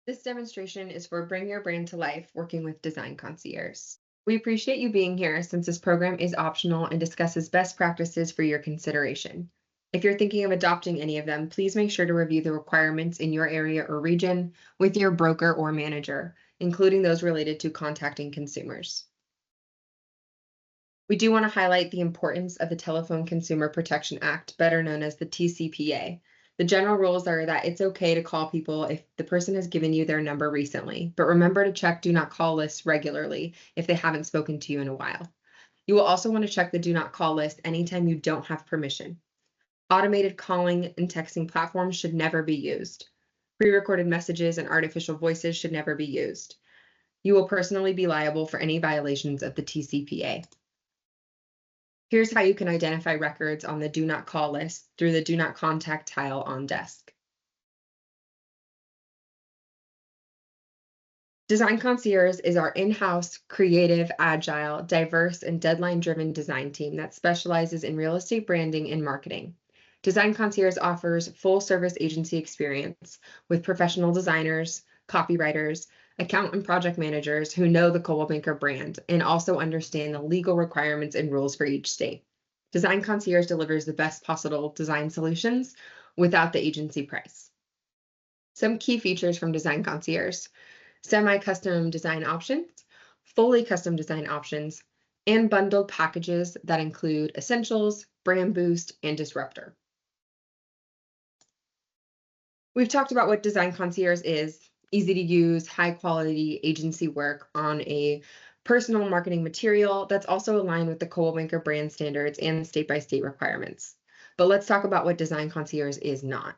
This demonstration is for Bring Your Brand to Life, working with Design Concierge. We appreciate you being here since this program is optional and discusses best practices for your consideration. If you're thinking of adopting any of them, please make sure to review the requirements in your area or region with your broker or manager, including those related to contacting consumers. We do want to highlight the importance of the Telephone Consumer Protection Act, better known as the TCPA. The general rules are that it's okay to call people if the person has given you their number recently, but remember to check do not call lists regularly if they haven't spoken to you in a while. You will also want to check the do not call list anytime you don't have permission. Automated calling and texting platforms should never be used. Pre-recorded messages and artificial voices should never be used. You will personally be liable for any violations of the TCPA. Here's how you can identify records on the do not call list through the do not contact tile on desk. Design Concierge is our in-house, creative, agile, diverse, and deadline-driven design team that specializes in real estate branding and marketing. Design Concierge offers full-service agency experience with professional designers, copywriters, account and project managers who know the Coldwell Banker brand and also understand the legal requirements and rules for each state. Design Concierge delivers the best possible design solutions without the agency price. Some key features from Design Concierge: semi-custom design options, fully custom design options, and bundled packages that include Essentials, Brand Boost, and Disruptor. We've talked about what Design Concierge is: easy to use, high quality agency work on a personal marketing material that's also aligned with the Coldwell Banker brand standards and state-by-state requirements. But let's talk about what Design Concierge is not.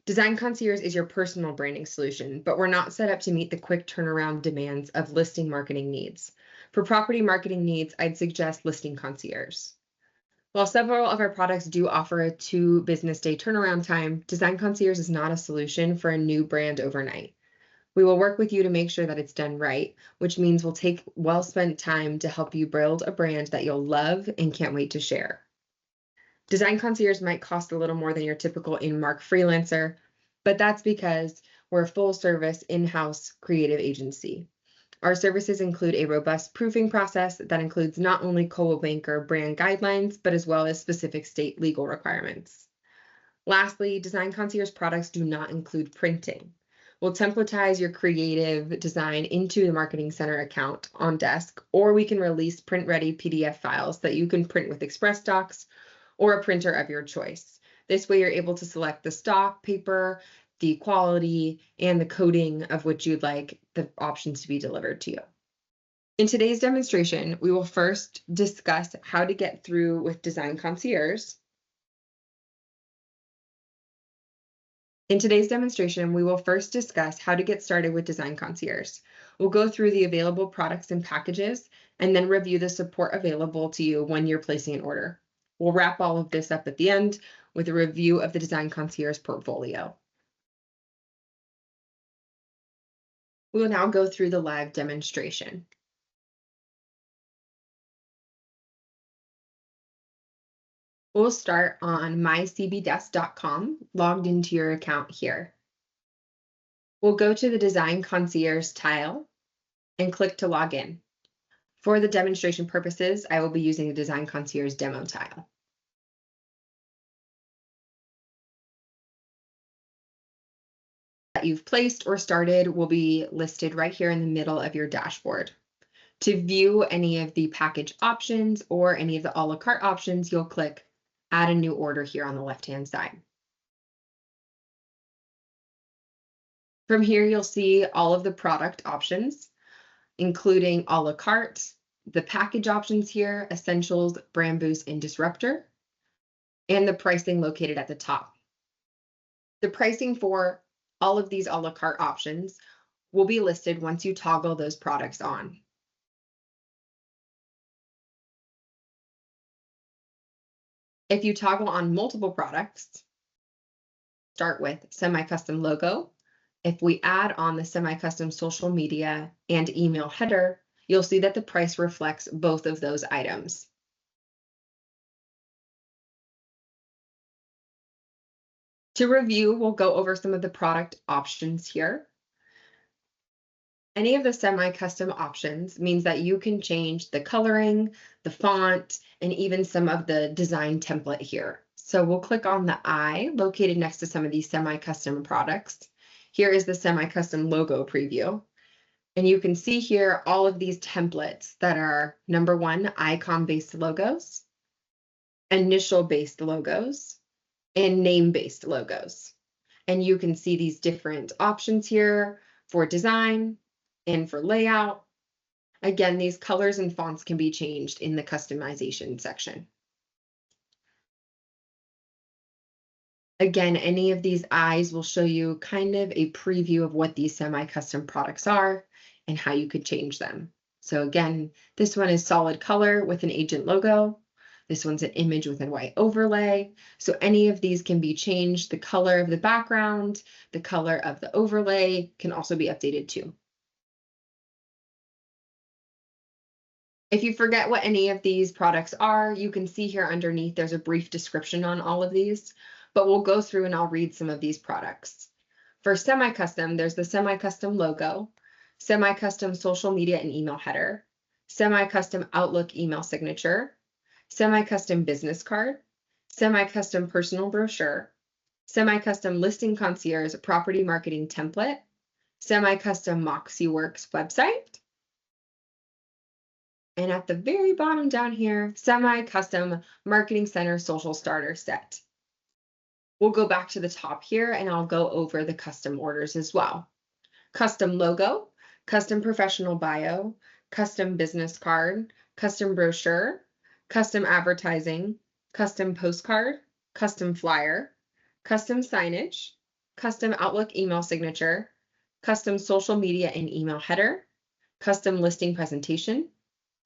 Design Concierge is your personal branding solution, but we're not set up to meet the quick turnaround demands of listing marketing needs. For property marketing needs, I'd suggest Listing Concierge. While several of our products do offer a 2 business day turnaround time, Design Concierge is not a solution for a new brand overnight. We will work with you to make sure that it's done right, which means we'll take well-spent time to help you build a brand that you'll love and can't wait to share. Design Concierge might cost a little more than your typical in-mark freelancer, but that's because we're a full-service in-house creative agency. Our services include a robust proofing process that includes not only Coldwell Banker brand guidelines, but as well as specific state legal requirements. Lastly, Design Concierge products do not include printing. We'll templatize your creative design into the Marketing Center account on desk, or we can release print-ready PDF files that you can print with Express Docs or a printer of your choice. This way you're able to select the stock paper, the quality, and the coding of which you'd like the options to be delivered to you. In today's demonstration, we will first discuss how to get through with Design Concierge. In today's demonstration, we will first discuss how to get started with Design Concierge. We'll go through the available products and packages, and then review the support available to you when you're placing an order. We'll wrap all of this up at the end with a review of the Design Concierge portfolio. We will now go through the live demonstration. We'll start on mycbdesk.com, logged into your account here. We'll go to the Design Concierge tile and click to log in. For the demonstration purposes, I will be using the Design Concierge demo tile. That you've placed or started will be listed right here in the middle of your dashboard. To view any of the package options or any of the a la carte options, you'll click Add a new order here on the left-hand side. From here, you'll see all of the product options, including a la carte, the package options here, Essentials, Brand Boost, and Disruptor, and the pricing located at the top. The pricing for all of these a la carte options will be listed once you toggle those products on. If you toggle on multiple products, start with semi-custom logo. If we add on the semi-custom social media and email header, you'll see that the price reflects both of those items. To review, we'll go over some of the product options here. Any of the semi-custom options means that you can change the coloring, the font, and even some of the design template here. So we'll click on the eye located next to some of these semi-custom products. Here is the semi-custom logo preview. And you can see here all of these templates that are number one, icon-based logos, initial-based logos, and name-based logos. And you can see these different options here for design and for layout. Again, these colors and fonts can be changed in the customization section. Again, any of these eyes will show you kind of a preview of what these semi-custom products are and how you could change them. So again, this one is solid color with an agent logo. This one's an image with a white overlay. So any of these can be changed. The color of the background, the color of the overlay can also be updated too. If you forget what any of these products are, you can see here underneath there's a brief description on all of these, but we'll go through and I'll read some of these products. For semi-custom, there's the semi-custom logo, semi-custom social media and email header, semi-custom Outlook email signature, semi-custom business card, semi-custom personal brochure, semi-custom listing concierge property marketing template, semi-custom MoxieWorks website, and at the very bottom down here, semi-custom marketing center social starter set. We'll go back to the top here and I'll go over the custom orders as well. Custom logo, custom professional bio, custom business card, custom brochure, custom advertising, custom postcard, custom flyer, custom signage, custom Outlook email signature, custom social media and email header, custom listing presentation,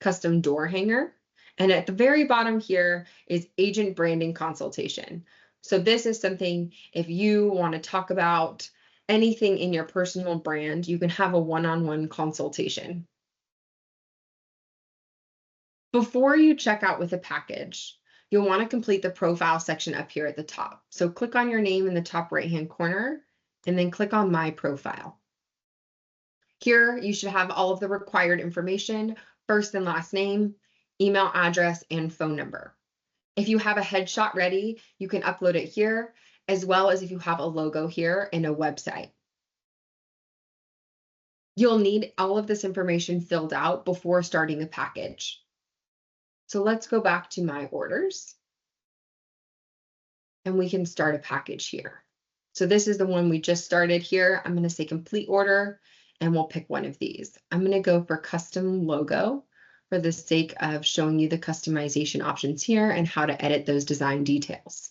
custom door hanger, and at the very bottom here is agent branding consultation. So this is something if you want to talk about anything in your personal brand, you can have a one-on-one consultation. Before you check out with a package, you'll want to complete the profile section up here at the top. So click on your name in the top right-hand corner and then click on My Profile. Here, you should have all of the required information, first and last name, email address, and phone number. If you have a headshot ready, you can upload it here, as well as if you have a logo here and a website. You'll need all of this information filled out before starting a package. So let's go back to My Orders, and we can start a package here. So this is the one we just started here. I'm going to say complete order, and we'll pick one of these. I'm going to go for custom logo for the sake of showing you the customization options here and how to edit those design details.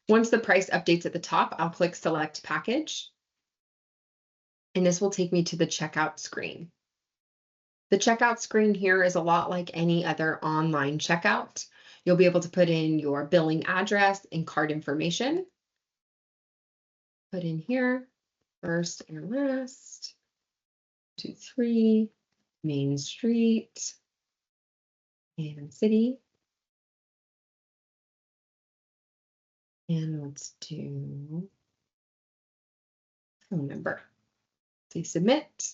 Once the price updates at the top, I'll click Select Package, and this will take me to the checkout screen. The checkout screen here is a lot like any other online checkout. You'll be able to put in your billing address and card information. Put in here, first and last, 223 Main Street, and city. And let's do phone number. Say submit.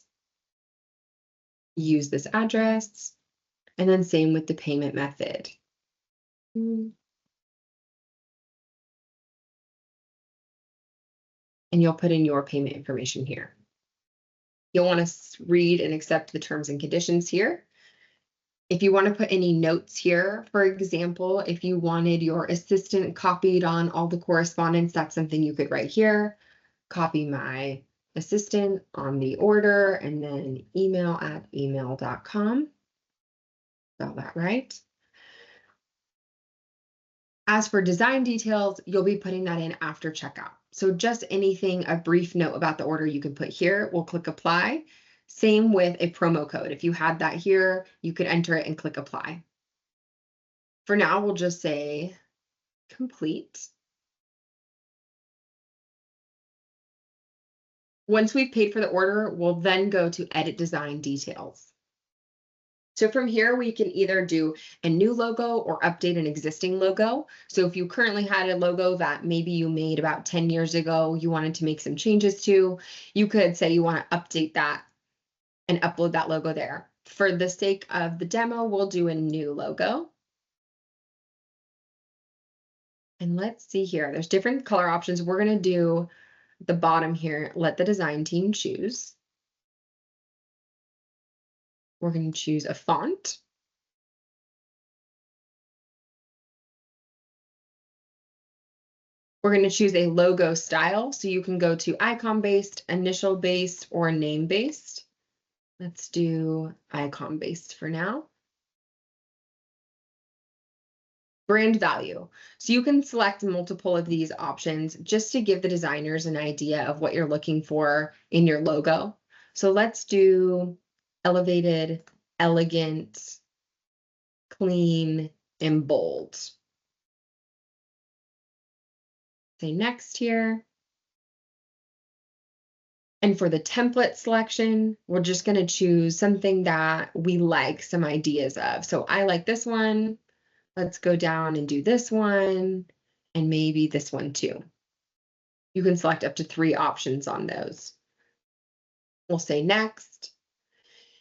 Use this address, and then same with the payment method. And you'll put in your payment information here. You'll want to read and accept the terms and conditions here. If you want to put any notes here, for example, if you wanted your assistant copied on all the correspondence, that's something you could write here. Copy my assistant on the order, and then email@email.com. Got that right. As for design details, you'll be putting that in after checkout. So just anything, a brief note about the order you can put here. We'll click apply. Same with a promo code. If you had that here, you could enter it and click apply. For now, we'll just say complete. Once we've paid for the order, we'll then go to edit design details. So from here, we can either do a new logo or update an existing logo. So if you currently had a logo that maybe you made about 10 years ago, you wanted to make some changes to, you could say you want to update that and upload that logo there. For the sake of the demo, we'll do a new logo. And let's see here, there's different color options. We're going to do the bottom here, let the design team choose. We're going to choose a font. We're going to choose a logo style. So you can go to icon-based, initial-based, or name-based. Let's do icon-based for now. Brand value. So you can select multiple of these options just to give the designers an idea of what you're looking for in your logo. So let's do elevated, elegant, clean, and bold. Say next here. And for the template selection, we're just going to choose something that we like some ideas of. So I like this one. Let's go down and do this one, and maybe this one too. You can select up to 3 options on those. We'll say next.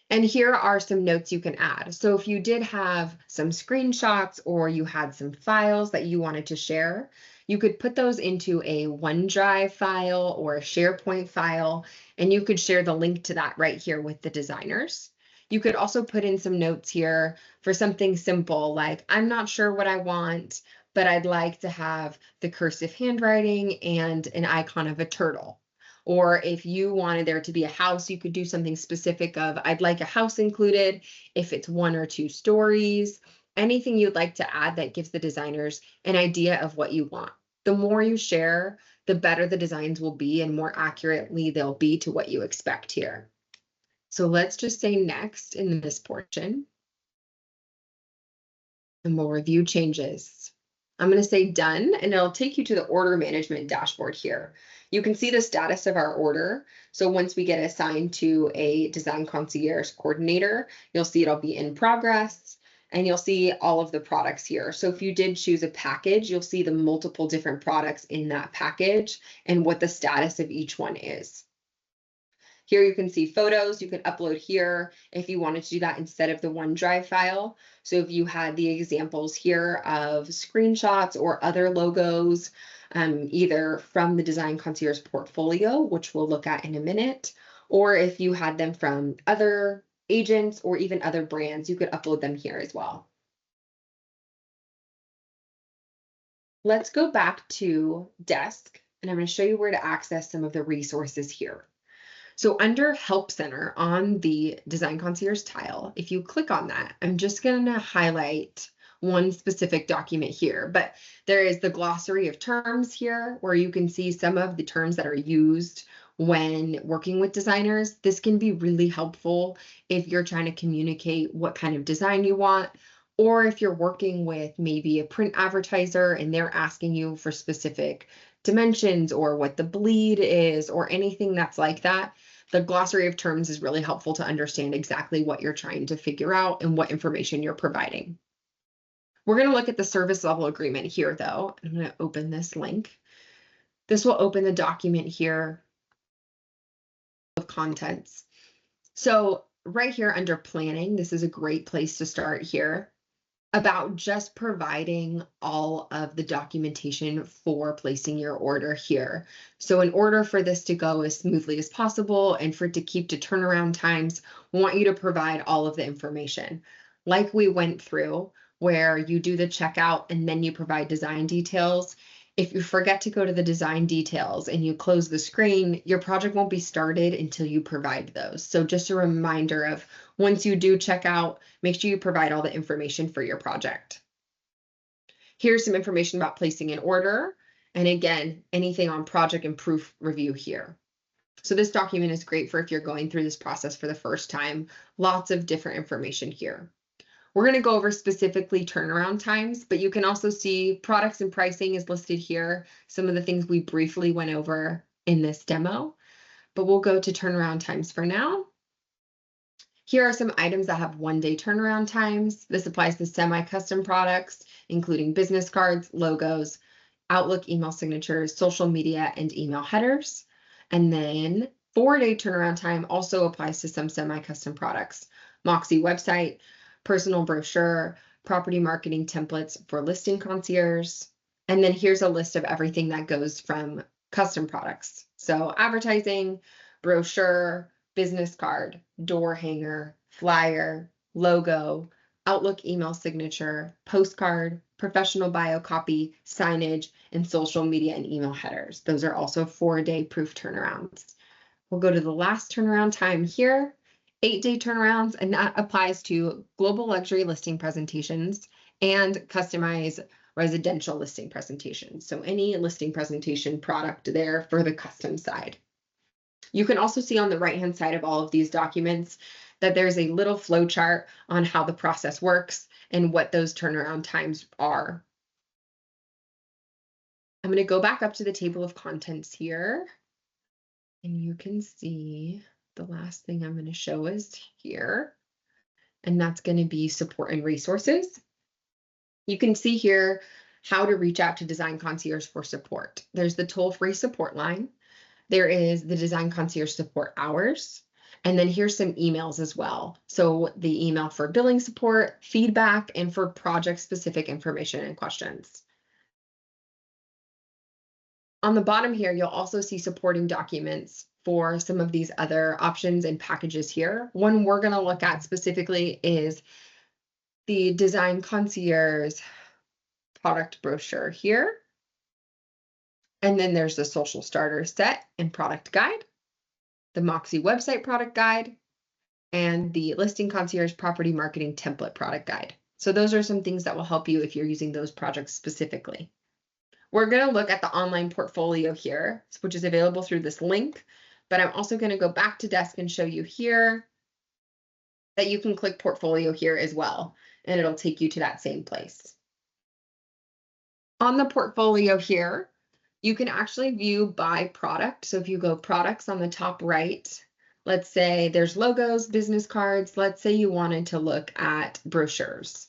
And here are some notes you can add. So if you did have some screenshots or you had some files that you wanted to share, you could put those into a OneDrive file or a SharePoint file, and you could share the link to that right here with the designers. You could also put in some notes here for something simple like, I'm not sure what I want, but I'd like to have the cursive handwriting and an icon of a turtle. Or if you wanted there to be a house, you could do something specific of, I'd like a house included, if it's 1 or 2 stories, anything you'd like to add that gives the designers an idea of what you want. The more you share, the better the designs will be and more accurately they'll be to what you expect here. So let's just say next in this portion, and we'll review changes. I'm going to say done, and it'll take you to the order management dashboard here. You can see the status of our order. So once we get assigned to a Design Concierge Coordinator, you'll see it'll be in progress, and you'll see all of the products here. So if you did choose a package, you'll see the multiple different products in that package and what the status of each one is. Here you can see photos you can upload here if you wanted to do that instead of the OneDrive file. So if you had the examples here of screenshots or other logos, either from the Design Concierge portfolio, which we'll look at in a minute, or if you had them from other agents or even other brands, you could upload them here as well. Let's go back to Desk, and I'm going to show you where to access some of the resources here. So under Help Center on the Design Concierge tile, if you click on that, I'm just going to highlight one specific document here, but there is the glossary of terms here where you can see some of the terms that are used when working with designers. This can be really helpful if you're trying to communicate what kind of design you want, or if you're working with maybe a print advertiser and they're asking you for specific dimensions or what the bleed is or anything that's like that. The glossary of terms is really helpful to understand exactly what you're trying to figure out and what information you're providing. We're going to look at the service level agreement here, though. I'm going to open this link. This will open the document here of contents. So right here under planning, this is a great place to start here about just providing all of the documentation for placing your order here. So in order for this to go as smoothly as possible and for it to keep to turnaround times, we want you to provide all of the information. Like we went through, where you do the checkout and then you provide design details. If you forget to go to the design details and you close the screen, your project won't be started until you provide those. So just a reminder of once you do check out, make sure you provide all the information for your project. Here's some information about placing an order. And again, anything on project and proof review here. So this document is great for if you're going through this process for the first time. Lots of different information here. We're going to go over specifically turnaround times, but you can also see products and pricing is listed here. Some of the things we briefly went over in this demo, but we'll go to turnaround times for now. Here are some items that have 1-day turnaround times. This applies to semi-custom products, including business cards, logos, Outlook email signatures, social media, and email headers. And then 4-day turnaround time also applies to some semi-custom products. Moxie website, personal brochure, property marketing templates for listing concierge. And then here's a list of everything that goes from custom products. So advertising, brochure, business card, door hanger, flyer, logo, Outlook email signature, postcard, professional bio copy, signage, and social media and email headers. Those are also 4-day proof turnarounds. We'll go to the last turnaround time here, 8-day turnarounds, and that applies to global luxury listing presentations and customized residential listing presentations. So any listing presentation product there for the custom side. You can also see on the right-hand side of all of these documents that there's a little flow chart on how the process works and what those turnaround times are. I'm going to go back up to the table of contents here, and you can see the last thing I'm going to show is here, and that's going to be support and resources. You can see here how to reach out to Design Concierge for support. There's the toll-free support line. There is the Design Concierge support hours. And then here's some emails as well. So the email for billing support, feedback, and for project-specific information and questions. On the bottom here, you'll also see supporting documents for some of these other options and packages here. One we're going to look at specifically is the Design Concierge product brochure here. And then there's the social starter set and product guide, the Moxie website product guide, and the Listing Concierge property marketing template product guide. So those are some things that will help you if you're using those projects specifically. We're going to look at the online portfolio here, which is available through this link, but I'm also going to go back to Desk and show you here that you can click portfolio here as well, and it'll take you to that same place. On the portfolio here, you can actually view by product. So if you go products on the top right, let's say there's logos, business cards. Let's say you wanted to look at brochures.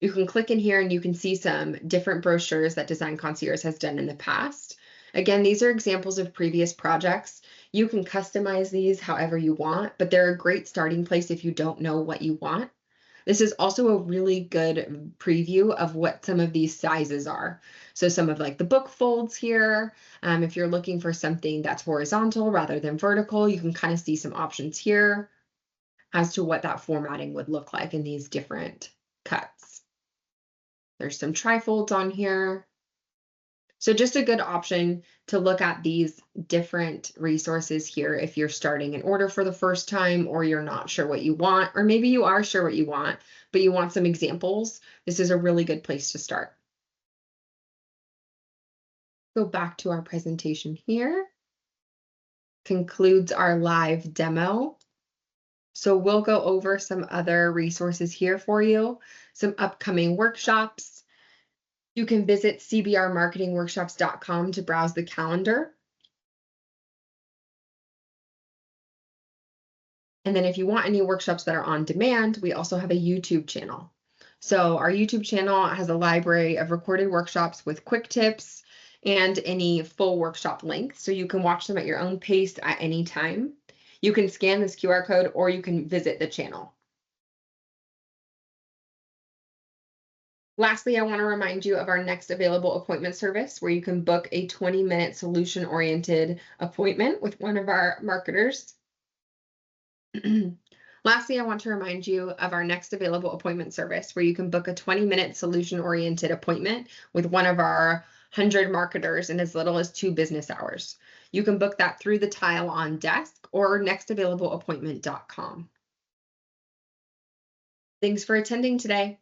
You can click in here and you can see some different brochures that Design Concierge has done in the past. Again, these are examples of previous projects. You can customize these however you want, but they're a great starting place if you don't know what you want. This is also a really good preview of what some of these sizes are. So some of like the book folds here, if you're looking for something that's horizontal rather than vertical, you can kind of see some options here as to what that formatting would look like in these different cuts. There's some trifolds on here. So just a good option to look at these different resources here if you're starting an order for the first time, or you're not sure what you want, or maybe you are sure what you want, but you want some examples. This is a really good place to start. Go back to our presentation here. Concludes our live demo. So we'll go over some other resources here for you, some upcoming workshops. You can visit cbrmarketingworkshops.com to browse the calendar. And then if you want any workshops that are on demand, we also have a YouTube channel. So our YouTube channel has a library of recorded workshops with quick tips and any full workshop links. So you can watch them at your own pace at any time. You can scan this QR code or you can visit the channel. Lastly, I want to remind you of our next available appointment service where you can book a 20-minute solution-oriented appointment with one of our marketers. Lastly, I want to remind you of our next available appointment service where you can book a 20-minute solution-oriented appointment with one of our 100 marketers in as little as 2 business hours. You can book that through the tile on Desk or nextavailableappointment.com. Thanks for attending today.